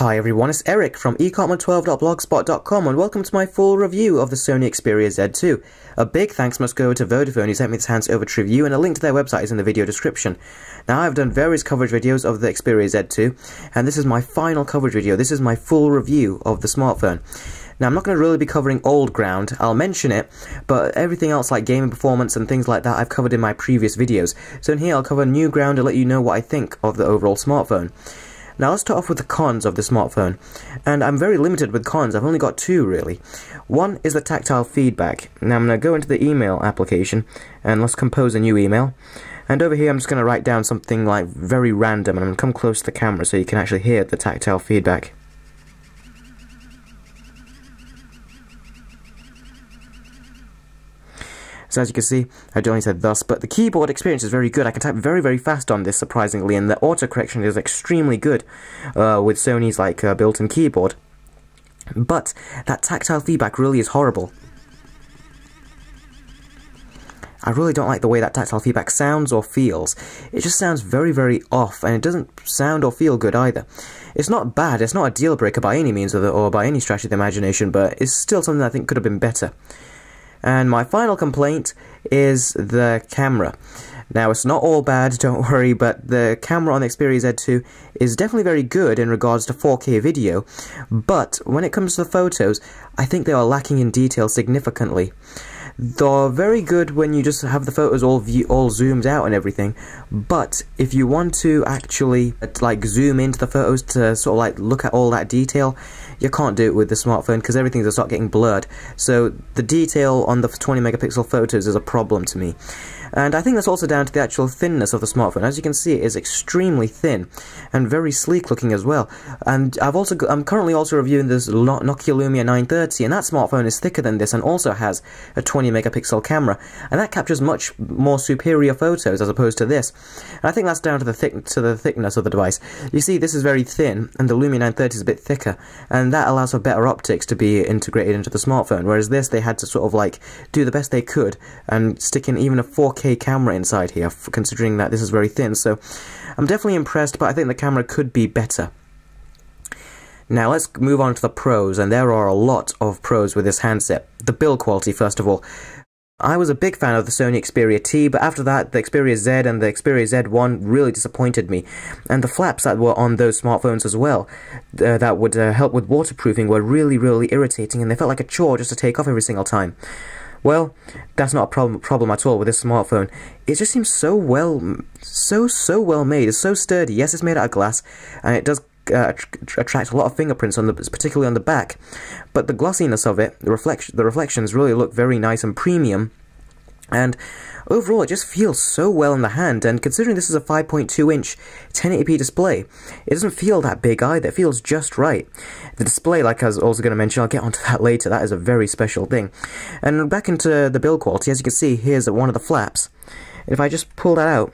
Hi everyone, it's Eric from ecartman12.blogspot.com and welcome to my full review of the Sony Xperia Z2. A big thanks must go to Vodafone who sent me this hands-over review, and a link to their website is in the video description. Now I've done various coverage videos of the Xperia Z2, and this is my final coverage video. This is my full review of the smartphone. Now I'm not going to really be covering old ground, I'll mention it, but everything else like gaming performance and things like that I've covered in my previous videos. So in here I'll cover new ground to let you know what I think of the overall smartphone. Now let's start off with the cons of the smartphone, and I'm very limited with cons. I've only got two really. One is the tactile feedback. Now I'm going to go into the email application and let's compose a new email, and over here I'm just going to write down something like very random, and I'm going to come close to the camera so you can actually hear the tactile feedback. So as you can see, I only said thus, but the keyboard experience is very good. I can type very, very fast on this, surprisingly, and the autocorrection is extremely good with Sony's built-in keyboard. But that tactile feedback really is horrible. I really don't like the way that tactile feedback sounds or feels. It just sounds very, very off, and it doesn't sound or feel good either. It's not bad, it's not a deal breaker by any means or by any stretch of the imagination, but it's still something I think could have been better. And my final complaint is the camera. Now, it's not all bad, don't worry, but the camera on the Xperia Z2 is definitely very good in regards to 4K video, but when it comes to the photos, I think they are lacking in detail significantly. They're very good when you just have the photos all zoomed out and everything, but if you want to actually zoom into the photos to sort of look at all that detail, you can't do it with the smartphone because everything will start getting blurred. So the detail on the 20 megapixel photos is a problem to me. And I think that's also down to the actual thinness of the smartphone. As you can see, it is extremely thin and very sleek looking as well. And I'm currently also reviewing this Nokia Lumia 930, and that smartphone is thicker than this and also has a 20 megapixel camera, and that captures much more superior photos as opposed to this. And I think that's down to the thickness of the device. You see, this is very thin, and the Lumia 930 is a bit thicker, and that allows for better optics to be integrated into the smartphone. Whereas this, they had to sort of do the best they could and stick in even a 4K camera inside here, considering that this is very thin. So I'm definitely impressed, but I think the camera could be better. Now let's move on to the pros, and there are a lot of pros with this handset. The build quality, first of all. I was a big fan of the Sony Xperia T, but after that, the Xperia Z and the Xperia Z1 really disappointed me. And the flaps that were on those smartphones as well, that would help with waterproofing, were really, really irritating, and they felt like a chore just to take off every single time. Well, that's not a problem at all with this smartphone. It just seems so well made. It's so sturdy. Yes, it's made out of glass, and it does attract a lot of fingerprints particularly on the back. But the glossiness of it, the reflections really look very nice and premium. And overall, it just feels so well in the hand, and considering this is a 5.2-inch 1080p display, it doesn't feel that big either. It feels just right. The display, like I was also going to mention, I'll get onto that later, that is a very special thing. And back into the build quality, as you can see, here's one of the flaps. If I just pull that out,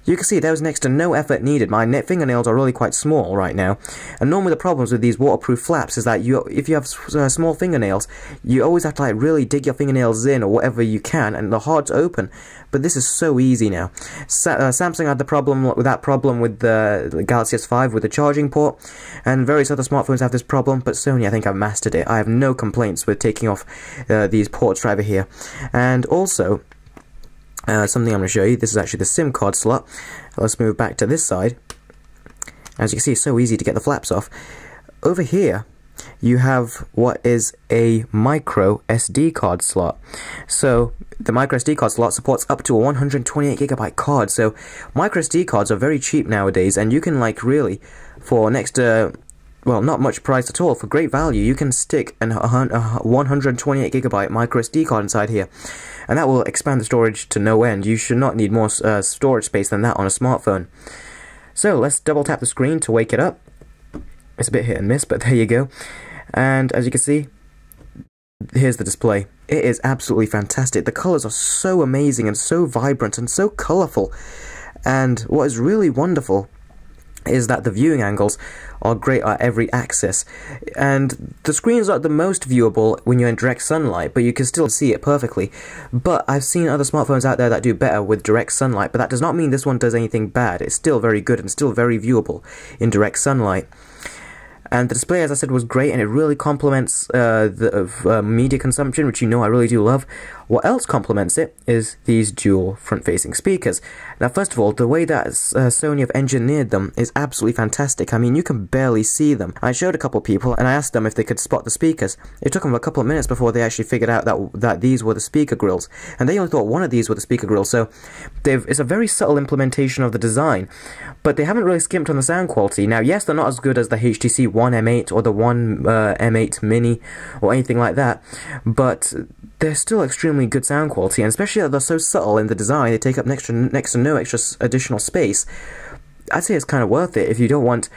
you can see there was next to no effort needed. My fingernails are really quite small right now, and normally the problems with these waterproof flaps is that if you have small fingernails, you always have to really dig your fingernails in or whatever you can, and they're hard to open. But this is so easy now. Samsung had that problem with the Galaxy S5 with the charging port, and various other smartphones have this problem, but Sony, I think, have mastered it. I have no complaints with taking off these ports right over here. And also, something I'm going to show you, this is actually the SIM card slot. Let's move back to this side. As you can see, it's so easy to get the flaps off. Over here, you have what is a micro SD card slot. So, the micro SD card slot supports up to a 128GB card. So, micro SD cards are very cheap nowadays, and you can really, for next to, well, not much price at all, for great value, you can stick a 128GB micro SD card inside here, and that will expand the storage to no end. You should not need more storage space than that on a smartphone. So let's double tap the screen to wake it up. It's a bit hit and miss, but there you go. And as you can see, here's the display. It is absolutely fantastic. The colors are so amazing and so vibrant and so colorful. And what is really wonderful is that the viewing angles are great at every axis, and the screens are the most viewable when you're in direct sunlight, but you can still see it perfectly. But I've seen other smartphones out there that do better with direct sunlight, but that does not mean this one does anything bad. It's still very good and still very viewable in direct sunlight. And the display, as I said, was great, and it really complements the media consumption, which you know I really do love. What else complements it is these dual front-facing speakers. Now, first of all, the way that Sony have engineered them is absolutely fantastic. I mean, you can barely see them. I showed a couple of people, and I asked them if they could spot the speakers. It took them a couple of minutes before they actually figured out that these were the speaker grills, and they only thought one of these were the speaker grills. So it's a very subtle implementation of the design, but they haven't really skimped on the sound quality. Now, yes, they're not as good as the HTC One M8 or the One M8 Mini or anything like that, but they're still extremely good sound quality, and especially that they're so subtle in the design, they take up next to no extra additional space. I'd say it's kind of worth it if you want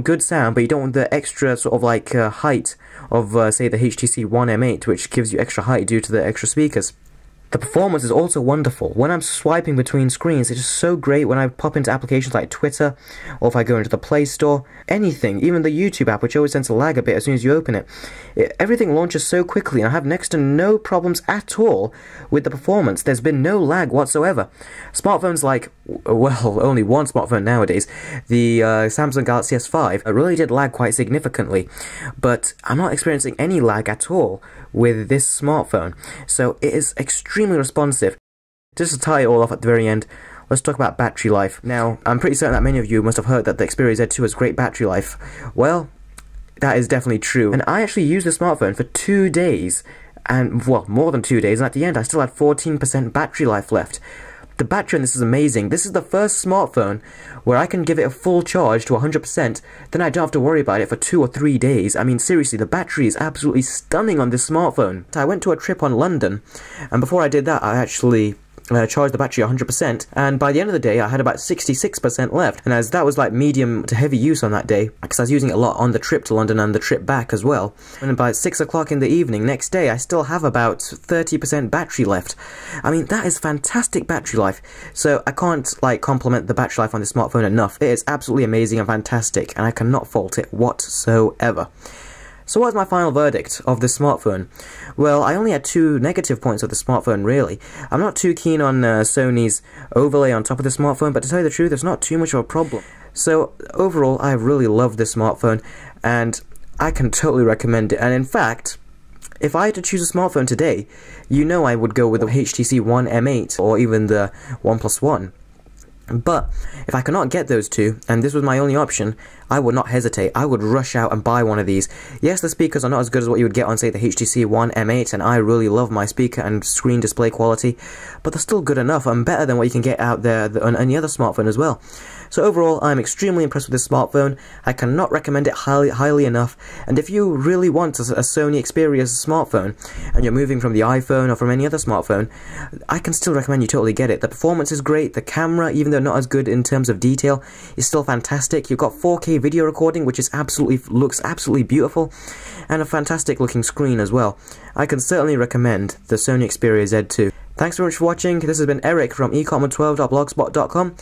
good sound, but you don't want the extra sort of like height of say the HTC One M8, which gives you extra height due to the extra speakers. The performance is also wonderful. When I'm swiping between screens, it's just so great when I pop into applications like Twitter, or if I go into the Play Store, anything, even the YouTube app, which always tends to lag a bit as soon as you open it. Everything launches so quickly, and I have next to no problems at all with the performance. There's been no lag whatsoever. Smartphones like, well, only one smartphone nowadays, the Samsung Galaxy S5, really did lag quite significantly, but I'm not experiencing any lag at all with this smartphone, so it is extremely responsive. Just to tie it all off at the very end, let's talk about battery life. Now, I'm pretty certain that many of you must have heard that the Xperia Z2 has great battery life. Well, that is definitely true, and I actually used the smartphone for 2 days, and, well, more than 2 days, and at the end I still had 14% battery life left. The battery on this is amazing. This is the first smartphone where I can give it a full charge to 100%, then I don't have to worry about it for 2 or 3 days. I mean, seriously, the battery is absolutely stunning on this smartphone. I went to a trip on London, and before I did that, I actually charged the battery 100%, and by the end of the day I had about 66% left, and as that was like medium to heavy use on that day, because I was using it a lot on the trip to London and the trip back as well, and by 6 o'clock in the evening next day I still have about 30% battery left. I mean, that is fantastic battery life, so I can't like compliment the battery life on this smartphone enough. It is absolutely amazing and fantastic, and I cannot fault it whatsoever. So what's my final verdict of this smartphone? Well, I only had 2 negative points of the smartphone, really. I'm not too keen on Sony's overlay on top of the smartphone, but to tell you the truth, it's not too much of a problem. So, overall, I really love this smartphone, and I can totally recommend it. And in fact, if I had to choose a smartphone today, you know I would go with the HTC One M8, or even the OnePlus One. But if I cannot get those two, and this was my only option, I would not hesitate. I would rush out and buy one of these. Yes, the speakers are not as good as what you would get on, say, the HTC One M8, and I really love my speaker and screen display quality, but they're still good enough and better than what you can get out there on any other smartphone as well. So overall, I'm extremely impressed with this smartphone. I cannot recommend it highly enough, and if you really want a Sony Xperia smartphone, and you're moving from the iPhone or from any other smartphone, I can still recommend you totally get it. The performance is great, the camera, even though not as good in terms of detail, is still fantastic. You've got 4K video recording, which is looks absolutely beautiful, and a fantastic looking screen as well. I can certainly recommend the Sony Xperia Z2. Thanks very much for watching. This has been Eric from ecomma12.blogspot.com.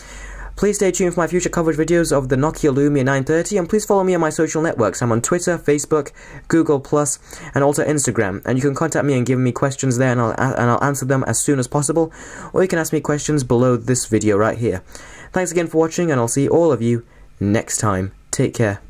Please stay tuned for my future coverage videos of the Nokia Lumia 930, and please follow me on my social networks. I'm on Twitter, Facebook, Google+, and also Instagram, and you can contact me and give me questions there, and I'll answer them as soon as possible, or you can ask me questions below this video right here. Thanks again for watching, and I'll see all of you next time. Take care.